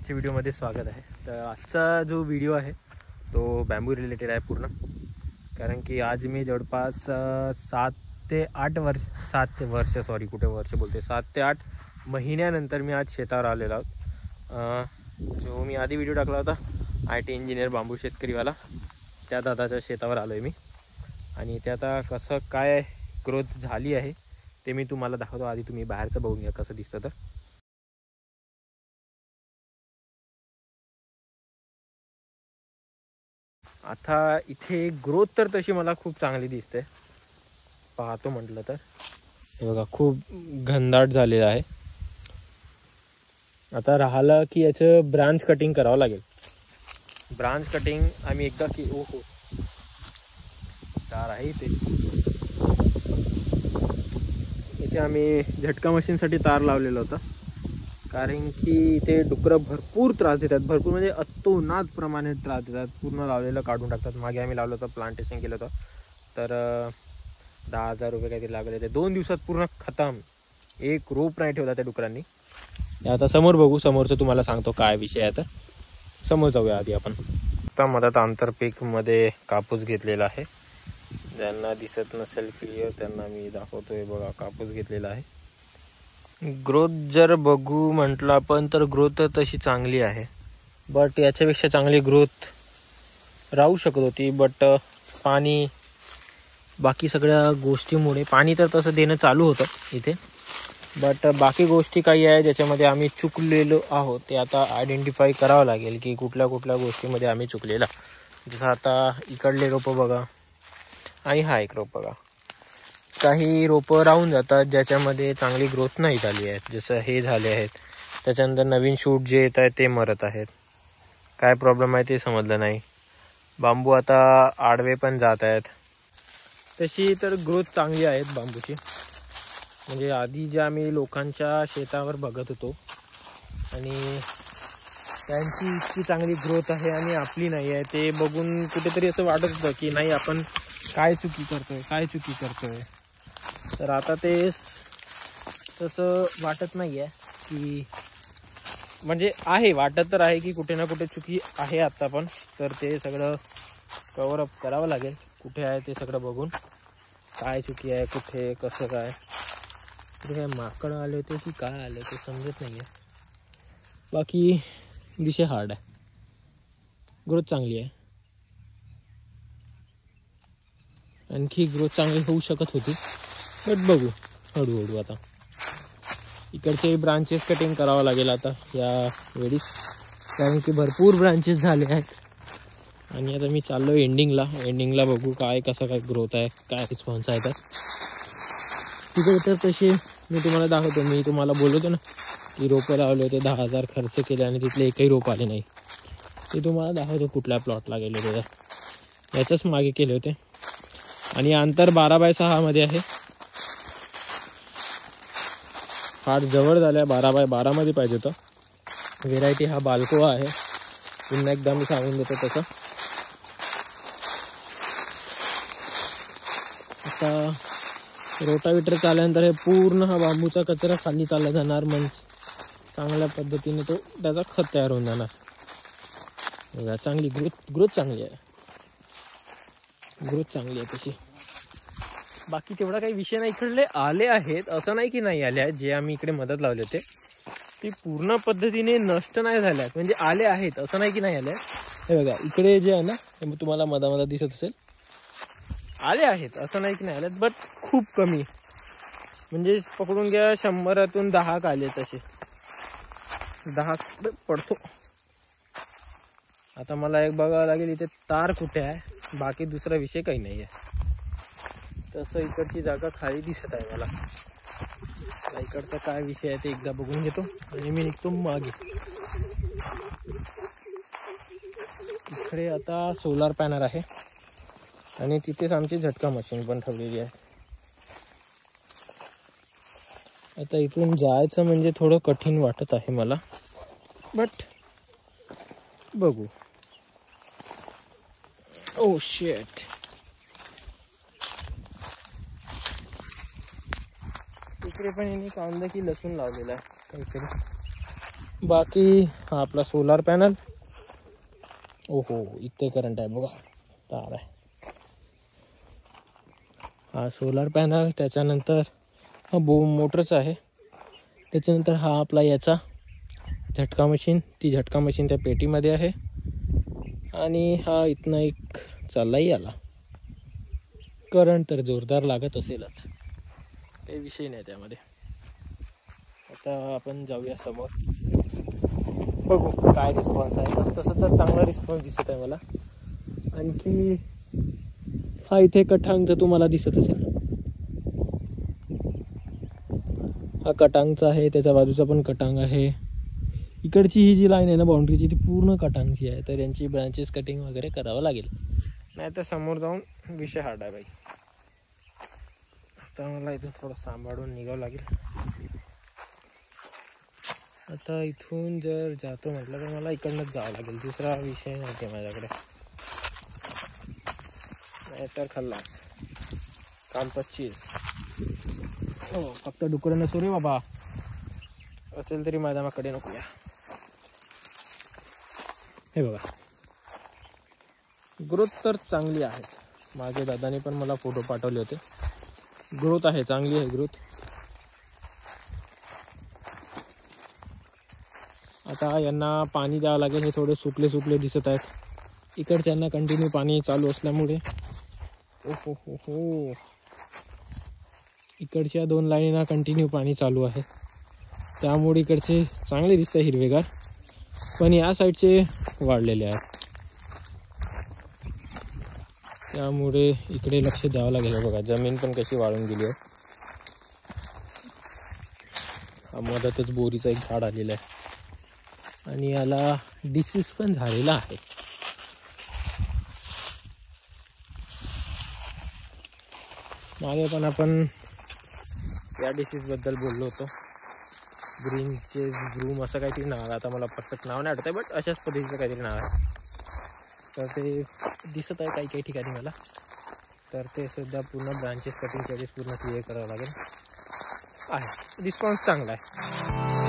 आजच्या व्हिडिओमध्ये स्वागत आहे. तर आजचा जो व्हिडिओ आहे तो बॅम्बू रिलेटेड आहे पूर्ण. कारण की आज मी जवळपास 7 ते 8 महिन्यानंतर मी आज शेतावर आलेलो आहोत. जो मी आधी व्हिडिओ टाकला होता IT इंजिनियर बांबू शेतकरीवाला, त्या दादाच्या शेतावर आलो आहे मी. आणि ते आता कसं काय ग्रोथ झाली आहे ते मी तुम्हाला दाखवतो. आधी तुम्ही बाहेरचं बघून घ्या कसं दिसतं. तर आता इथे ग्रोथ तर तशी मला खूप चांगली दिसते. पाहतो म्हटलं तर हे बघा, खूप घनदाट झालेलं आहे. आता राहिलं की याचं ब्रांच कटिंग करावं लागेल. ब्रांच कटिंग आम्ही एकदा की ओहो तार आहे इथे आम्ही झटका मशीनसाठी तार लावलेलं होतं. कारण की इथे डुकरं भरपूर त्रास देतात, भरपूर म्हणजे अतोनात प्रमाणे त्रास देतात. पूर्ण लावलेलं काढून टाकतात. मागे आम्ही लावलं होतं, प्लांटेशन केलं होतं, तर 10,000 रुपये काहीतरी लागले ते. 2 दिवसात पूर्ण खतम. एक रोप नाही ठेवला त्या डुकरांनी. आता समोर बघू, समोरचं तुम्हाला सांगतो काय विषय आहे. आता समोर जाऊया आधी आपण. आता मधात आंतरपीकमध्ये कापूस घेतलेला आहे. ज्यांना दिसत नसेल क्लिअर त्यांना मी दाखवतोय. बघा, कापूस घेतलेला आहे. ग्रोथ जर बघू म्हटलं आपण तर ग्रोथ तर तशी चांगली आहे, बट याच्यापेक्षा चांगली ग्रोथ राहू शकत होती. बट पाणी बाकी सगळ्या गोष्टीमुळे, पाणी तर तसं देणं चालू होतं इथे, बट बाकी गोष्टी काही आहे ज्याच्यामध्ये आम्ही चुकलेलो आहोत. ते आता आयडेंटिफाय करावं लागेल की कुठल्या कुठल्या गोष्टीमध्ये आम्ही चुकलेला. जसं आता इकडले रोपं बघा आणि हा एक रोप बघा. काही रोपं राहून जातात ज्याच्यामध्ये चांगली ग्रोथ नाही झाली आहे. जसं हे झाले आहेत. त्याच्यानंतर नवीन शूट जे येत आहेत ते मरत आहेत. काय प्रॉब्लेम आहे ते समजलं नाही. बांबू आता आडवे पण जात आहेत. तशी तर ग्रोथ चांगली आहेत बांबूची. म्हणजे आधी जे आम्ही लोकांच्या शेतावर बघत होतो आणि त्यांची इतकी चांगली ग्रोथ आहे आणि आपली नाही आहे, ते बघून कुठेतरी असं वाटत होतं की नाही, आपण काय चुकी करतोय. तर आता ते तसं वाटत नाही आहे की, म्हणजे आहे, वाटत तर आहे की कुठे ना कुठे चुकी आहे आत्ता पण. तर ते सगळं कव्हर अप करावं लागेल. कुठे आहे ते सगळं बघून काय चुकी आहे, कुठे कसं काय. कुठे काय माकड आले होते की काय आले ते समजत नाही आहे. बाकी विषय हार्ड आहे. ग्रोथ चांगली आहे, आणखी ग्रोथ चांगली होऊ शकत होती, बट बघू हळूहळू. आता इकडचे ब्रांचेस कटिंग करावं लागेल आता या वेळीस, कारण की भरपूर ब्रांचेस झाले आहेत. आणि आता मी चाललो एंडिंगला बघू काय कसं काय ग्रोथ आहे, काय रिस्पॉन्स आहे. तर तिकडे तर तसे मी तुम्हाला दाखवतो. मी तुम्हाला बोलवतो ना की रोपं लावले होते, 10,000 खर्च केले आणि तिथले एकही रोप आले नाही. ते तुम्हाला दाखवतो कुठल्या प्लॉटला गेले होते. याच्याच मागे केले होते. आणि अंतर 12x6 मध्ये आहे. फार जवळ झाल्या. 12x12 मध्ये पाहिजे होतं. व्हेरायटी हा बाल्कोआ आहे. पुन्हा एकदा मी सांगून देतो तसं. आता रोटावेटर चालल्यानंतर हे पूर्ण हा बांबूचा कचरा खाली चालला जाणार. म्हणजे चांगल्या पद्धतीने तो त्याचा खत तयार होऊन जाणार. बघा, चांगली ग्रोथ चांगली आहे. ग्रोथ चांगली आहे तशी. बाकी तेवढा काही विषय नाही. इकडले आले आहेत असं नाही की नाही आले आहेत. जे आम्ही इकडे मदत लावले होते ती पूर्ण पद्धतीने नष्ट नाही झाल्या, म्हणजे आले आहेत असं नाही की नाही आले. हे बघा, इकडे जे आहे ना, ते तुम्हाला मधामध्ये दिसत असेल, आले आहेत असं नाही की नाही आले, बट खूप कमी. म्हणजे पकडून घ्या 100तून 10 आले. तसे 10 पडतो. आता मला एक बघावं लागेल इथे तार कुठे आहे. बाकी दुसरा विषय काही नाही आहे. तसं इकडची जागा खाली दिसत आहे मला. इकडचा काय विषय आहे ते एकदा बघून घेतो आणि मी निघतो मागे. इकडे आता सोलार पॅनल आहे आणि तिथेच आमची झटका मशीन पण ठेवलेली आहे. आता इथून जायचं म्हणजे थोडं कठीण वाटत आहे मला, बट बघू. ओ शेट, इकडे पण यांनी कांदा की लसूण लावलेला आहे काहीतरी. बाकी हा आपला सोलार पॅनल. ओहो इथे करंट आहे बघा, तार आहे. हा सोलार पॅनल, त्याच्यानंतर हा मोटरच आहे. त्याच्यानंतर हा आपला याचा झटका मशीन. ती झटका मशीन त्या पेटीमध्ये आहे. आणि हा इथनं एक चाललाही आला. करंट तर जोरदार लागत असेलच, काही विषय नाही त्यामध्ये. आता आपण जाऊया समोर, बघू काय रिस्पॉन्स आहे. तसं तर चांगला रिस्पॉन्स दिसत आहे मला. आणखी हा इथे कटांग जर तुम्हाला दिसत असेल, हा कटांगचा आहे. त्याच्या बाजूचा पण कटांग आहे. इकडची ही जी लाईन आहे ना बाउंड्रीची, ती पूर्ण कटांगची आहे. तर यांची ब्रांचेस कटिंग वगैरे करावं लागेल, नाही तर समोर जाऊन विषय हार्ड आहे बाई. आता मला इथून थोडं सांभाळून निघावं लागेल. आता इथून जर जातो म्हटलं तर मला इकडनंच जावं लागेल, दुसरा विषय नाही माझ्याकडे. नाहीतर खाल्लास काम 25. हो फक्त डुकरं नसू रे बाबा, असेल तरी माझ्या माकडे नको या. हे बघा ग्रोथ तर चांगली आहे. माझ्या दादाने पण मला फोटो पाठवले होते. ग्रोथ आहे, चांगली आहे ग्रोथ. आता यांना पाणी द्यावं लागेल. हे थोडे सुकले सुकले दिसत आहेत. इकडच्यांना कंटिन्यू पाणी चालू असल्यामुळे ओहो हो हो, इकडच्या 2 लाईनींना कंटिन्यू पाणी चालू आहे. त्यामुळे इकडचे चांगले दिसत आहे हिरवेगार, पण या साईडचे वाढलेले आहेत. त्यामुळे इकडे लक्ष द्यावं लागेल. बघा जमीन पण कशी वाळून गेली आहे. मधातच बोरीचं एक झाड आलेलं आहे आणि याला डिसीज पण झालेला आहे. मागे पण आपण या डिसीजबद्दल बोललो होतो. ग्रीनचे ग्रूम असं काहीतरी नाव आहे. आता मला परफेक्ट नाव नाही आठवत आहे, बट अशाच पद्धतीचं काहीतरी नाव आहे. तर ते दिसत आहे काही काही ठिकाणी मला. तर ते सुद्धा पूर्ण ब्रांचेस कटिंग केलेस पूर्ण क्लिअर करावं लागेल. आहे रिस्पॉन्स चांगला आहे.